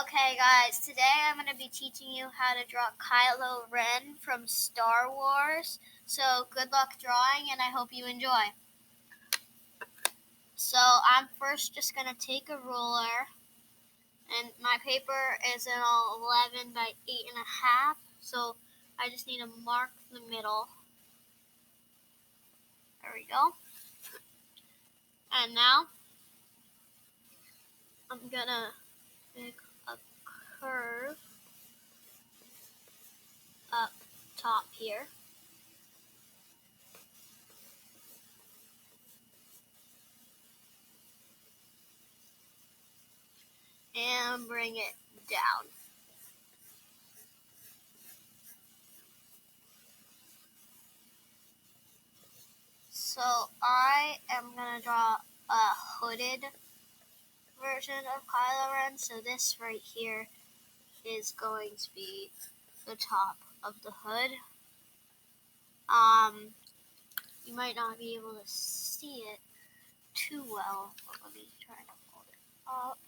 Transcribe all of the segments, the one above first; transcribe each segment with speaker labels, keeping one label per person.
Speaker 1: Okay guys, today I'm going to be teaching you how to draw Kylo Ren from Star Wars. So good luck drawing and I hope you enjoy. So I'm first just going to take a ruler, and my paper is an 11 by 8.5, so I just need to mark the middle. There we go. And now I'm going to make a curve up top here. And bring it down. So I am going to draw a hooded version of Kylo Ren. So this right here is going to be the top of the hood. You might not be able to see it too well, but let me try to hold it up.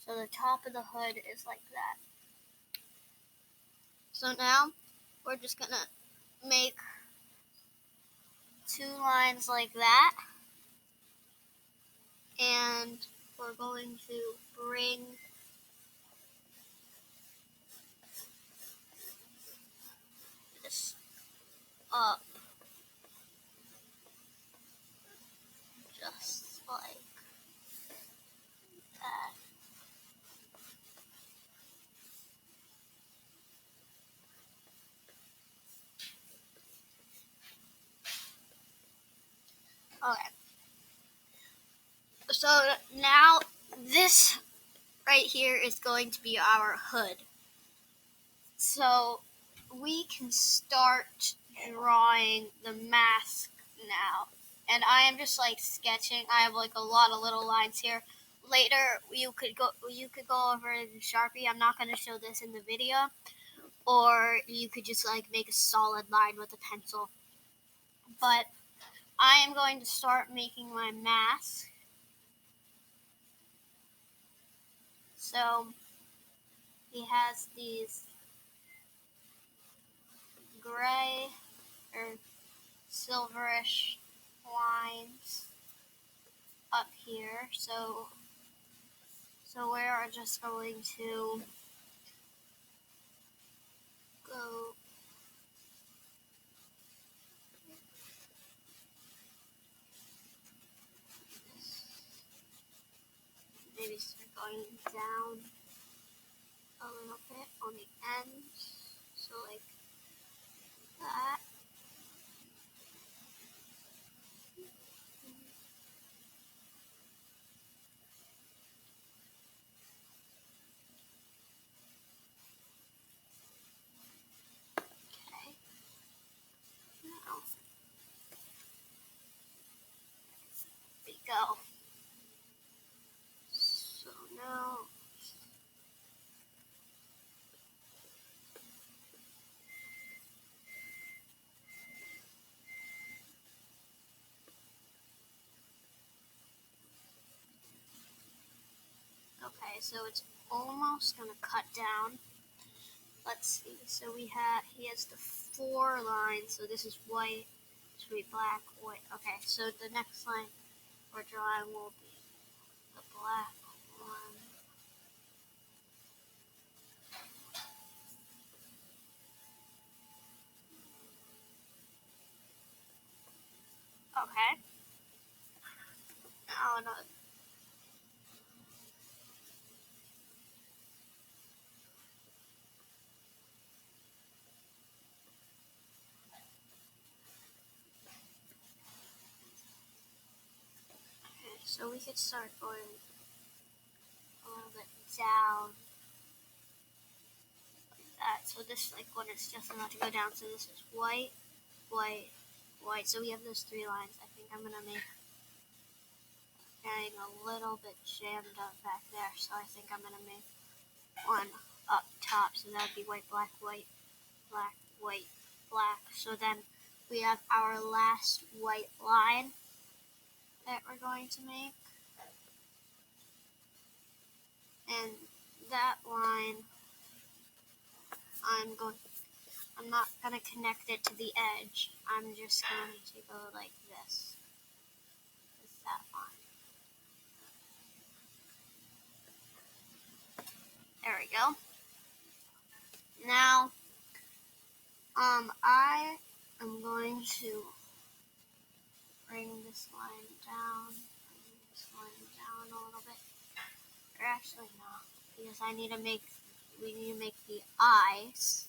Speaker 1: So the top of the hood is like that. So now we're just going to make 2 lines like that. And we're going to bring this up just like that. Okay. So now this right here is going to be our hood. So we can start drawing the mask now. And I am just like sketching. I have like a lot of little lines here. Later you could go over the Sharpie. I'm not going to show this in the video. Or you could just like make a solid line with a pencil. But I am going to start making my mask. So he has these gray or silverish lines up here. So we are just going to go maybe start going down a little bit on the ends. So like that. Okay. Now we go. So now okay, so it's almost gonna cut down. Let's see. So he has the 4 lines. So this is white, sweet black, white. Okay, so the next line we're drawing will be the black one. Okay. Now another. Okay, so we could start going a little bit down like that. So this like one is just about to go down. So this is white, white, white. So we have those 3 lines. I think I'm gonna make getting a little bit jammed up back there. So I think I'm gonna make one up top. So that would be white, black, white, black, white, black. So then we have our last white line that we're going to make. And that line, I'm not going to connect it to the edge. I'm just going to go like this. With that line. There we go. Now, I am going to bring this line down a little bit. Or actually not, because we need to make the eyes.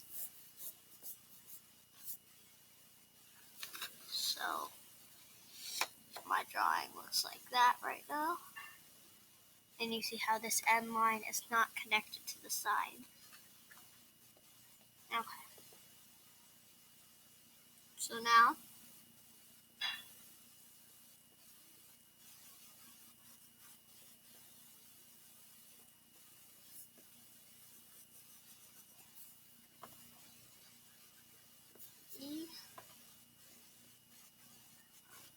Speaker 1: So my drawing looks like that right now. And you see how this end line is not connected to the side. Okay. So now, we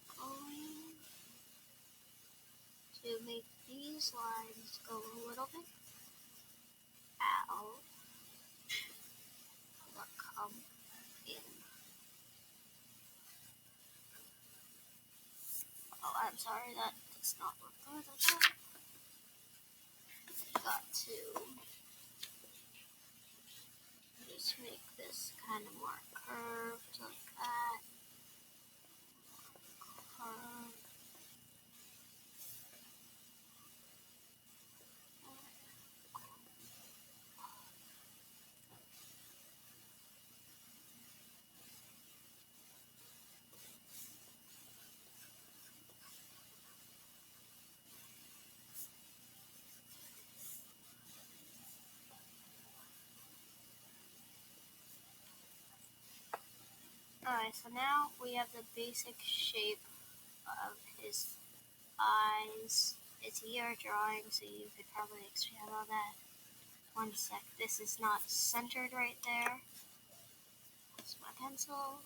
Speaker 1: are going to make these lines go a little bit out, but come in. Oh, I'm sorry, that does not look good at all. Got to just make this kind of more curved like that. Curved. Alright, so now we have the basic shape of his eyes. It's your drawing, so you could probably expand on that. One sec, this is not centered right there. That's my pencil.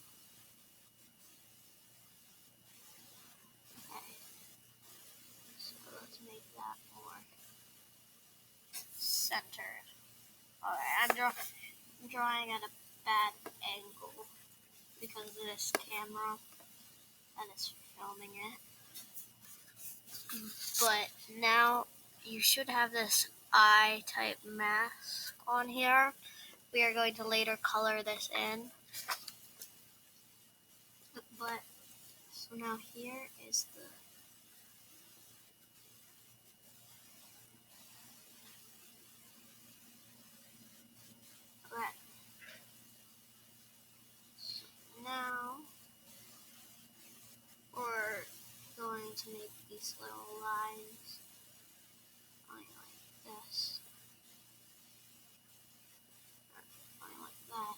Speaker 1: Okay, so let's make that more centered. Alright, I'm drawing at a bad angle because of this camera that is filming it. But now you should have this eye type mask on here. We are going to later color this in. But so now here is the red. So now we're going to make these little lines going like this. Going like that.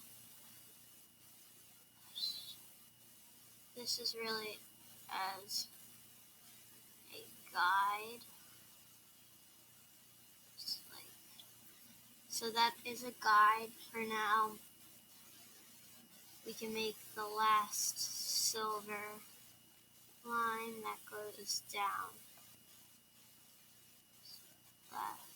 Speaker 1: This is really as a guide. So that is a guide for now. We can make the last silver line that goes down. Left.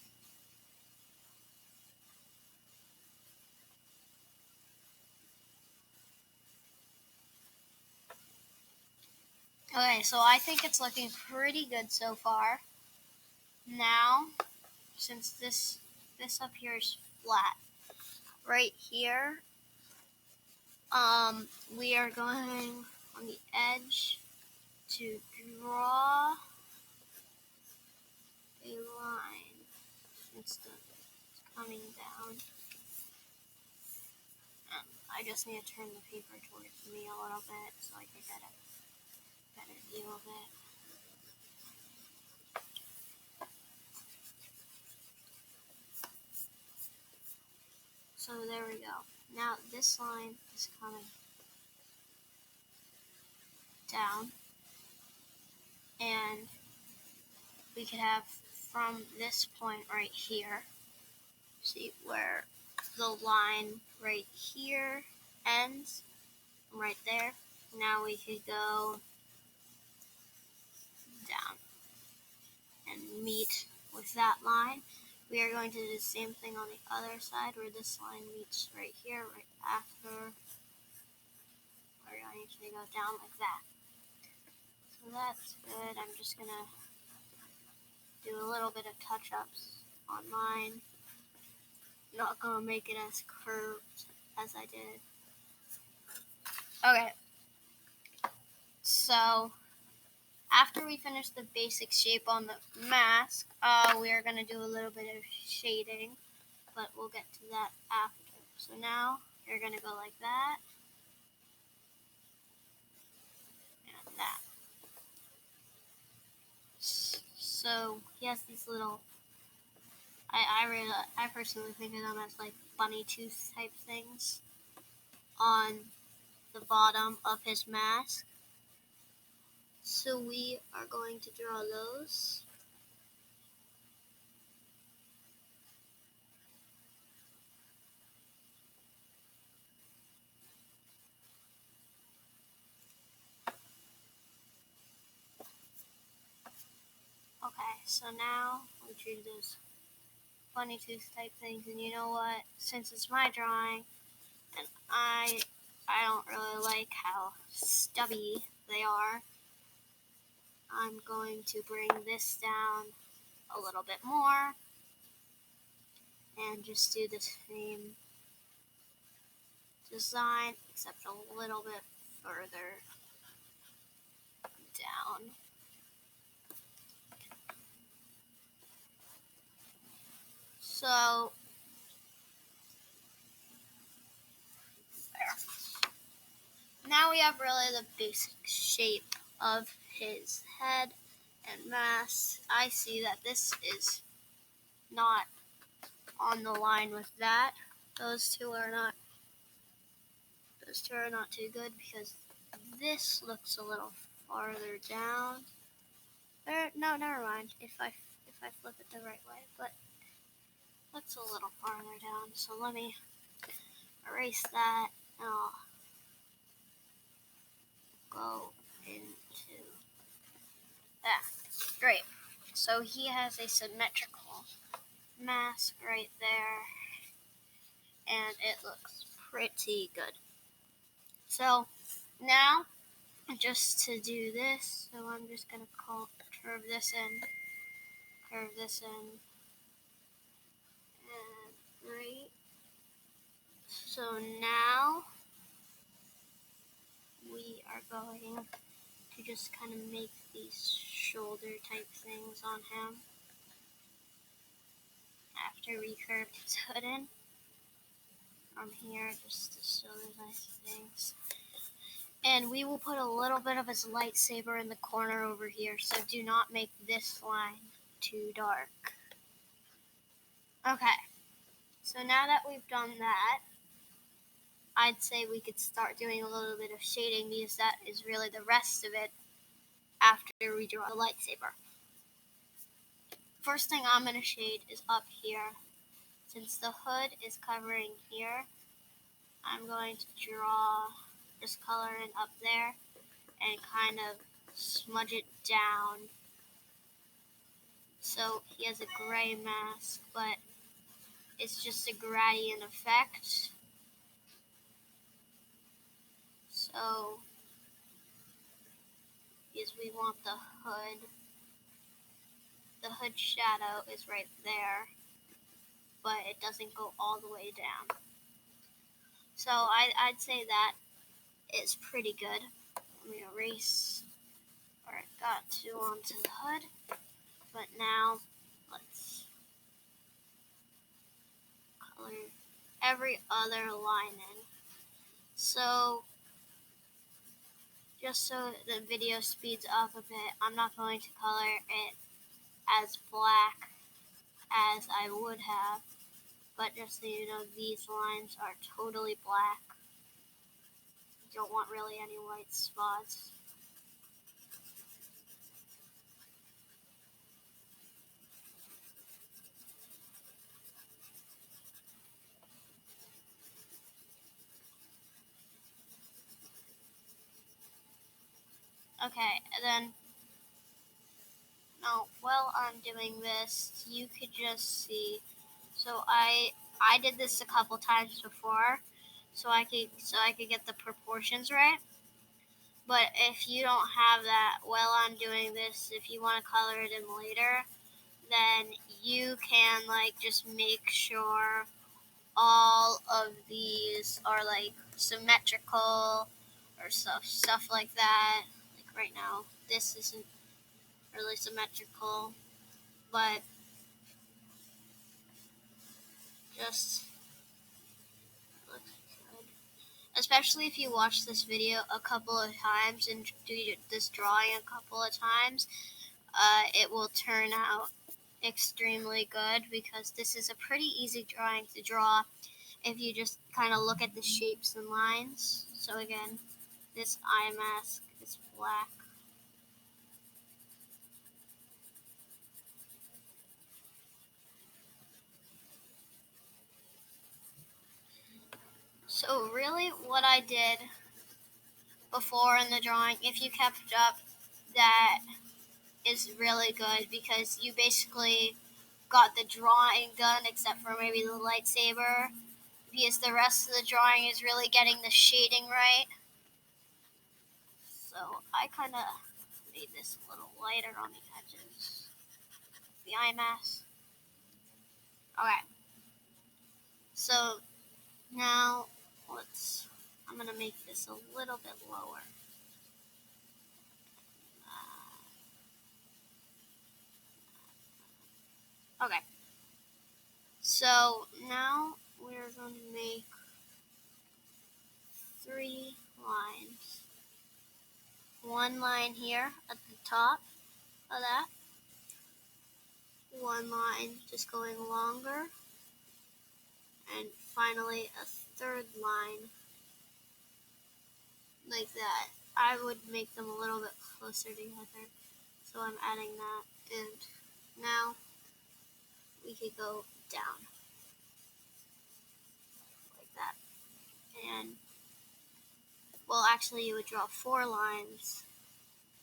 Speaker 1: Okay, so I think it's looking pretty good so far. Now, since this up here is flat, right here, we are going on the edge to draw a line instead of coming down. I just need to turn the paper towards me a little bit so I can get a better view of it. So there we go. Now this line is coming down, and we could have from this point right here, see where the line right here ends, right there. Now we could go down and meet with that line. We are going to do the same thing on the other side where this line meets right here, right after. We're going to go down like that. So that's good. I'm just going to do a little bit of touch-ups on mine. Not going to make it as curved as I did. Okay. So after we finish the basic shape on the mask, we are going to do a little bit of shading, but we'll get to that after. So now you're going to go like that and that. So he has these little, I personally think of them as like bunny tooth type things on the bottom of his mask. So we are going to draw those. Okay, so now we drew those bunny tooth type things, and you know what? Since it's my drawing, and I don't really like how stubby they are, I'm going to bring this down a little bit more and just do the same design except a little bit further down. So now we have really the basic shape of his head and mask. I see that this is not on the line with that. Those two are not too good because this looks a little farther down. No, never mind. If I flip it the right way, but that's a little farther down. So let me erase that, and I'll go into that. Great. So he has a symmetrical mask right there, and it looks pretty good. So now, just to do this, so I'm just going to curve this in, and right. So now we are going to just kind of make these shoulder type things on him after we curved his hood in from here, just to show the nice things. And we will put a little bit of his lightsaber in the corner over here, so do not make this line too dark. Okay, so now that we've done that, I'd say we could start doing a little bit of shading because that is really the rest of it after we draw the lightsaber. First thing I'm going to shade is up here. Since the hood is covering here, I'm going to draw this color in up there and kind of smudge it down. So he has a gray mask, but it's just a gradient effect. So, because we want the hood shadow is right there, but it doesn't go all the way down. So I'd say that is pretty good. Let me erase where it got to onto the hood. But now let's color every other line in. So just so the video speeds up a bit, I'm not going to color it as black as I would have, but just so you know, these lines are totally black. You don't want really any white spots. Okay, and then Now, while I'm doing this, you could just see. So I did this a couple times before, so I could get the proportions right. But if you don't have that while I'm doing this, if you want to color it in later, then you can just make sure all of these are symmetrical or stuff like that. Like right now, this isn't really symmetrical, but just looks good. Especially if you watch this video a couple of times and do this drawing a couple of times, it will turn out extremely good because this is a pretty easy drawing to draw if you just kind of look at the shapes and lines. So again, this eye mask is black. So really what I did before in the drawing, if you kept up, that is really good because you basically got the drawing done except for maybe the lightsaber, because the rest of the drawing is really getting the shading right. So I kind of made this a little lighter on the edges. The eye mask. Okay. So now I'm going to make this a little bit lower. Okay. So now we're going to make 3 lines. One line here at the top of that. One line just going longer. And finally a third line like that. I would make them a little bit closer together. So I'm adding that. And now we could go down like that. And well, actually you would draw 4 lines,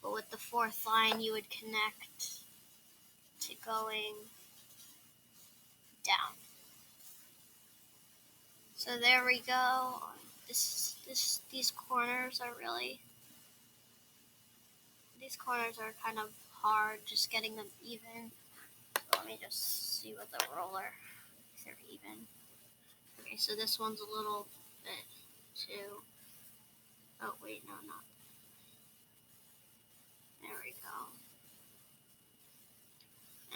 Speaker 1: but with the 4th line you would connect to going down. So there we go. These corners are kind of hard, just getting them even. So let me just see with the roller if they're even. Okay, so this one's a little bit too. Oh wait, no, not. There we go.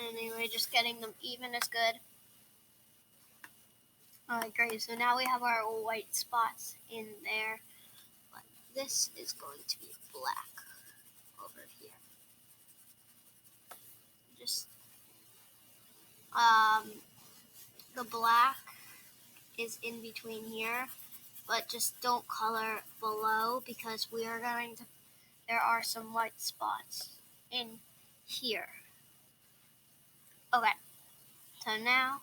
Speaker 1: Anyway, just getting them even is good. Alright, great. So now we have our white spots in there. But this is going to be black over here. Just the black is in between here, but just don't color below because there are some white spots in here. Okay, so now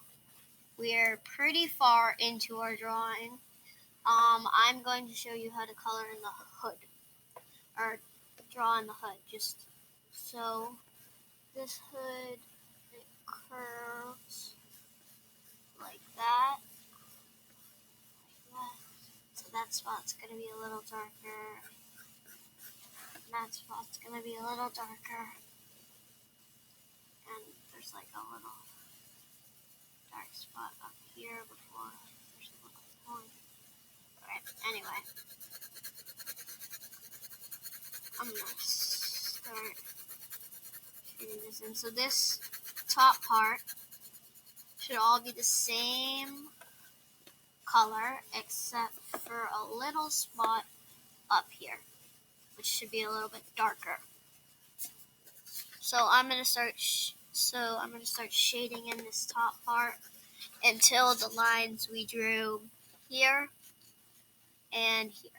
Speaker 1: we're pretty far into our drawing. I'm going to show you how to color in the hood, or draw in the hood. Just so this hood, it curves like that. So that spot's going to be a little darker. And that spot's going to be a little darker. And there's like a little dark spot up here before there's a little point. Alright, anyway. I'm going to start shading this in. So this top part should all be the same color except for a little spot up here, which should be a little bit darker. So I'm going to start shading in this top part until the lines we drew here and here.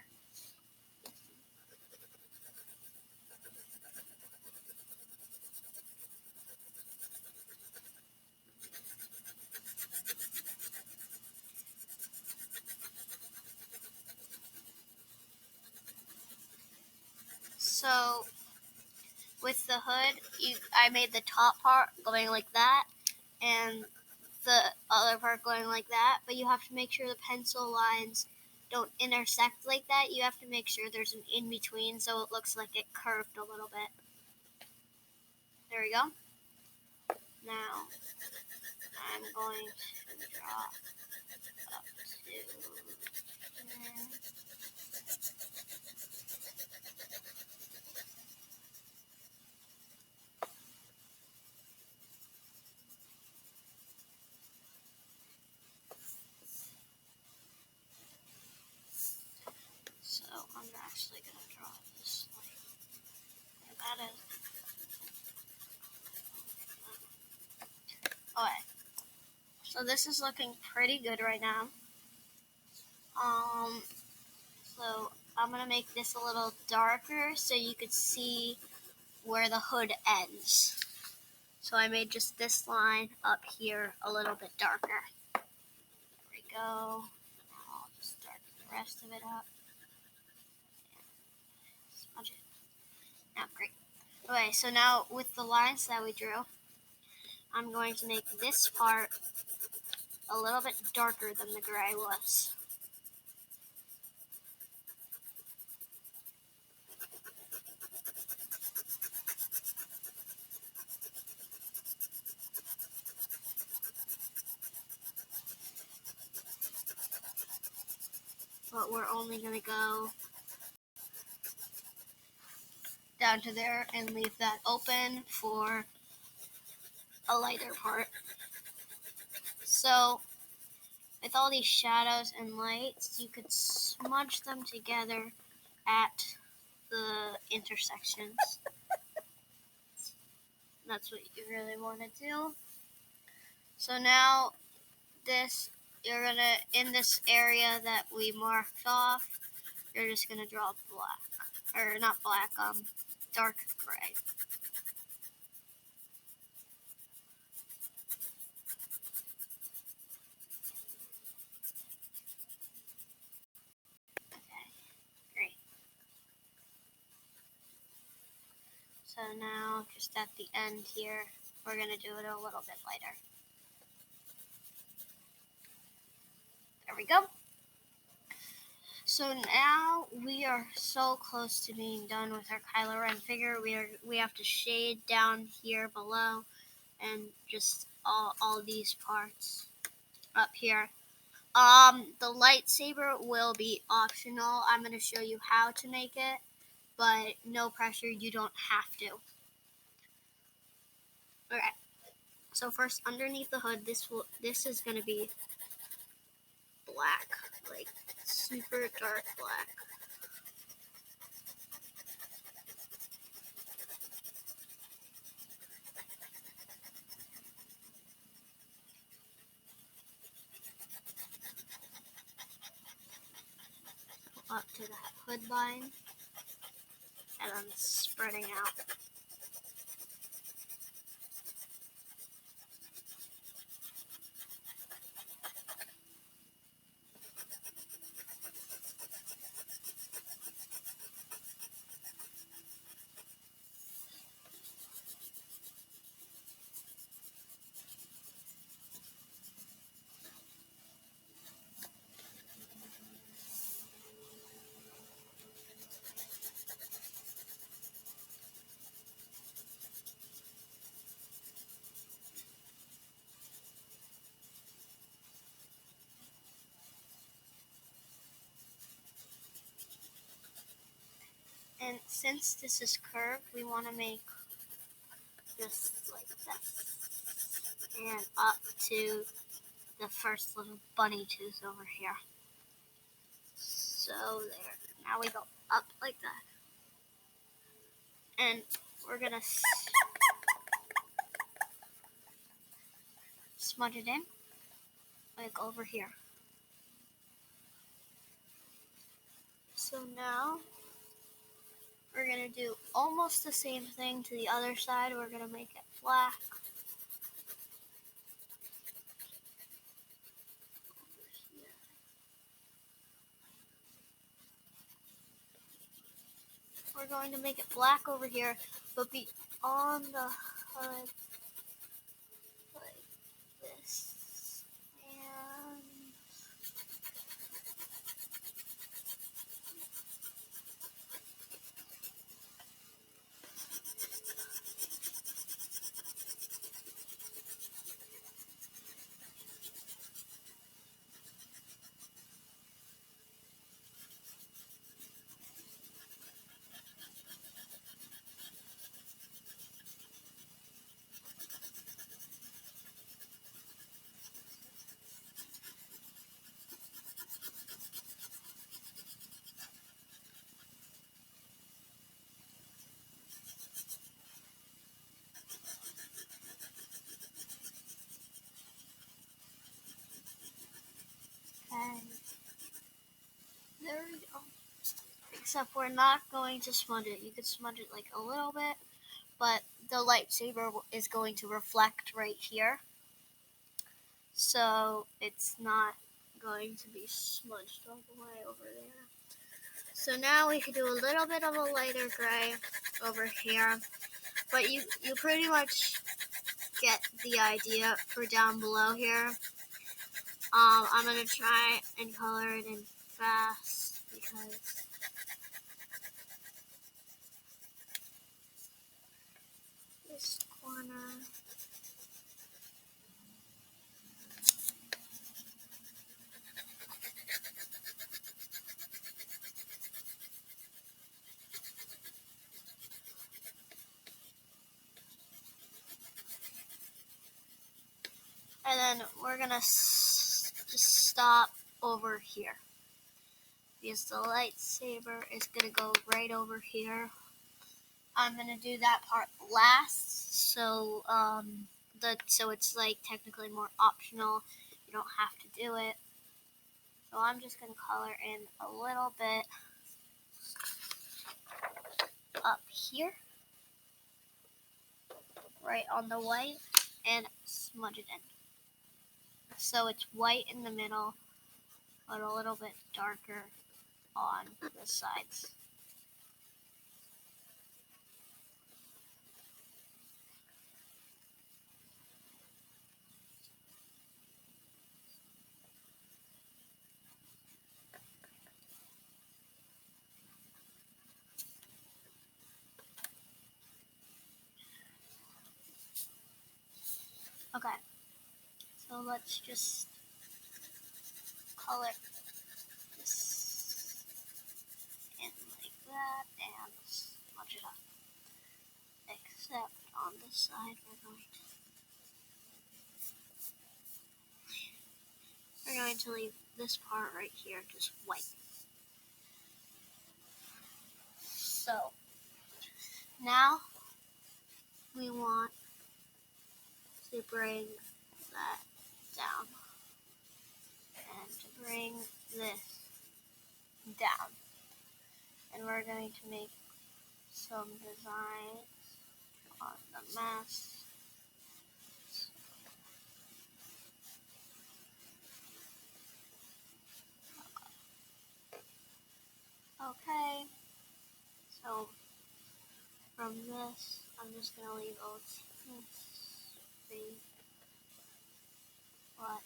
Speaker 1: So with the hood, I made the top part going like that, and the other part going like that, but you have to make sure the pencil lines don't intersect like that. You have to make sure there's an in-between so it looks like it curved a little bit. There we go. Now, I'm going to draw up to there. So I'm actually going to draw this like that is. Okay. So this is looking pretty good right now. So I'm going to make this a little darker so you could see where the hood ends. So I made just this line up here a little bit darker. There we go. Now I'll just darken the rest of it up. Smudge it. Now, great. Okay, so now with the lines that we drew, I'm going to make this part a little bit darker than the gray was. But we're only going to go down to there and leave that open for a lighter part. So with all these shadows and lights, you could smudge them together at the intersections. That's what you really want to do. So now you're gonna, in this area that we marked off, you're just gonna draw black, or not black, dark gray. Okay, great. So now, just at the end here, we're gonna do it a little bit lighter. There we go. So now we are so close to being done with our Kylo Ren figure. We have to shade down here below and just all these parts up here. The lightsaber will be optional. I'm going to show you how to make it, but no pressure, you don't have to. Okay. So first, underneath the hood, this is going to be black, like super dark black. Up to that hood line, and then spreading out. And since this is curved, we want to make just like this. And up to the first little bunny tooth over here. So there. Now we go up like that. And we're going to smudge it in, like over here. So now we're going to do almost the same thing to the other side. We're going to make it black. We're we're going to make it black over here, but be on the hood like this. And there we go. Except we're not going to smudge it. You could smudge it like a little bit, but the lightsaber is going to reflect right here. So it's not going to be smudged all the way over there. So now we can do a little bit of a lighter gray over here. But you pretty much get the idea for down below here. I'm going to try and color it in fast because this corner. And then we're going to just stop over here, because the lightsaber is going to go right over here. I'm going to do that part last, so so it's like technically more optional. You don't have to do it. So I'm just going to color in a little bit up here, right on the white, and smudge it in. So it's white in the middle, but a little bit darker on the sides. Okay, so let's just color this in like that and smudge it up. Except on this side, we're going to leave this part right here just white. So now we want to bring that down and to bring this down. And we're going to make some designs on the mask. Okay, so from this, I'm just going to leave a teeny space. But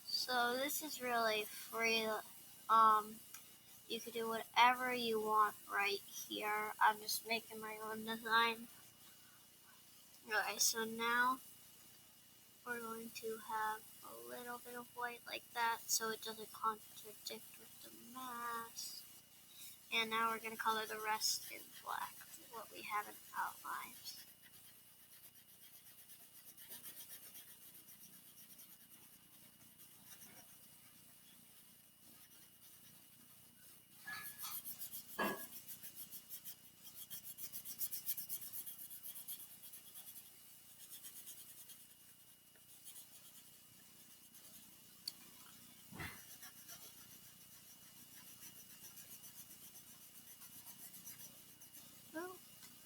Speaker 1: so this is really free. You could do whatever you want right here. I'm just making my own design. Okay, so now we're going to have a little bit of white like that so it doesn't contradict with the mask. And now we're going to color the rest in black, what we haven't outlined.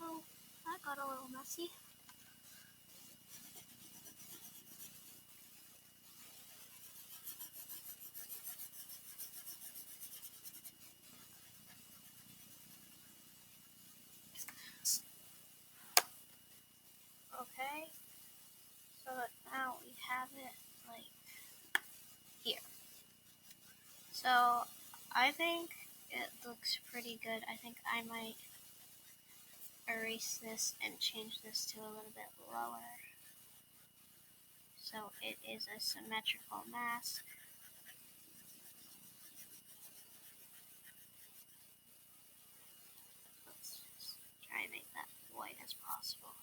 Speaker 1: Oh, that got a little messy. it like here. So I think it looks pretty good. I think I might erase this and change this to a little bit lower. So it is a symmetrical mask. Let's just try and make that white as possible.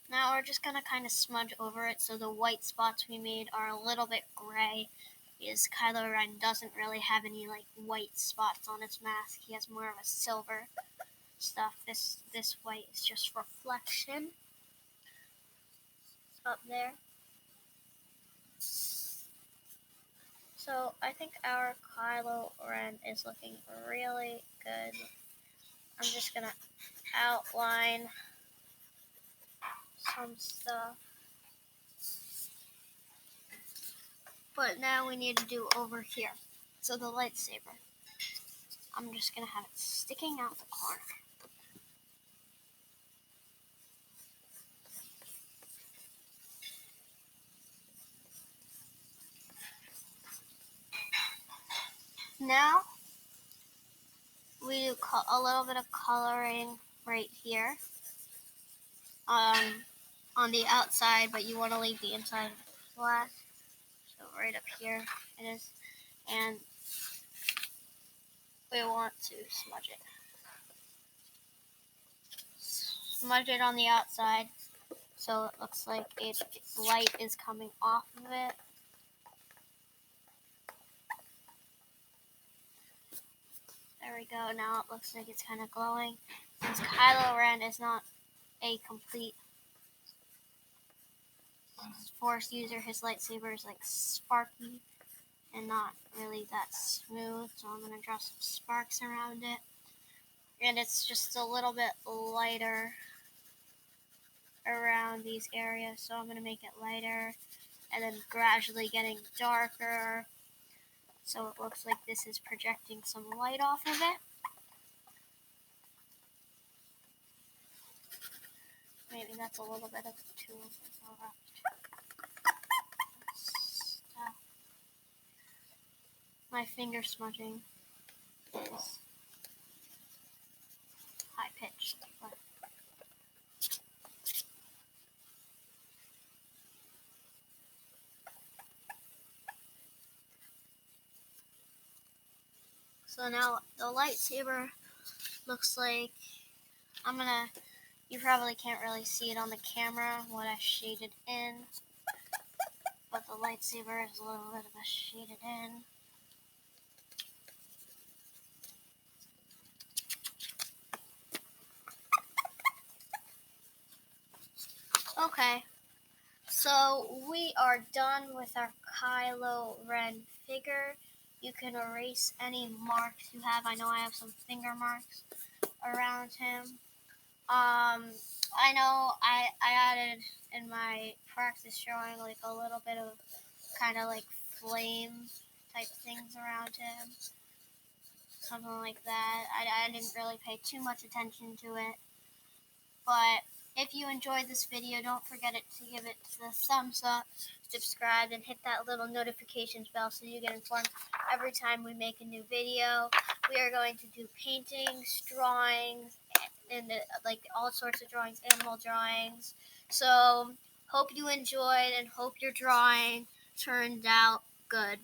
Speaker 1: Now we're just going to kind of smudge over it so the white spots we made are a little bit gray, because Kylo Ren doesn't really have any like white spots on his mask. He has more of a silver stuff. This white is just reflection up there. So I think our Kylo Ren is looking really good. I'm just going to outline some stuff. But now we need to do over here. So the lightsaber, I'm just going to have it sticking out the corner. Now we do a little bit of coloring right here on the outside, but you want to leave the inside black. So right up here it is, and we want to smudge it. Smudge it on the outside so it looks like light is coming off of it. There we go. Now it looks like it's kind of glowing. Since Kylo Ren is not a complete Force user, his lightsaber is like sparky and not really that smooth. So I'm going to draw some sparks around it. And it's just a little bit lighter around these areas. So I'm going to make it lighter and then gradually getting darker. So it looks like this is projecting some light off of it. Maybe that's a little bit of too much. My finger smudging is high pitched. So now the lightsaber looks like, you probably can't really see it on the camera, what I shaded in, but the lightsaber is a little bit of a shaded in. Okay, so we are done with our Kylo Ren figure. You can erase any marks you have. I know I have some finger marks around him. I know I added in my practice drawing like a little bit of kind of like flame type things around him. Something like that. I didn't really pay too much attention to it. But if you enjoyed this video, don't forget to give it the thumbs up, subscribe, and hit that little notifications bell so you get informed every time we make a new video. We are going to do paintings, drawings, and like all sorts of drawings, animal drawings. So hope you enjoyed and hope your drawing turned out good.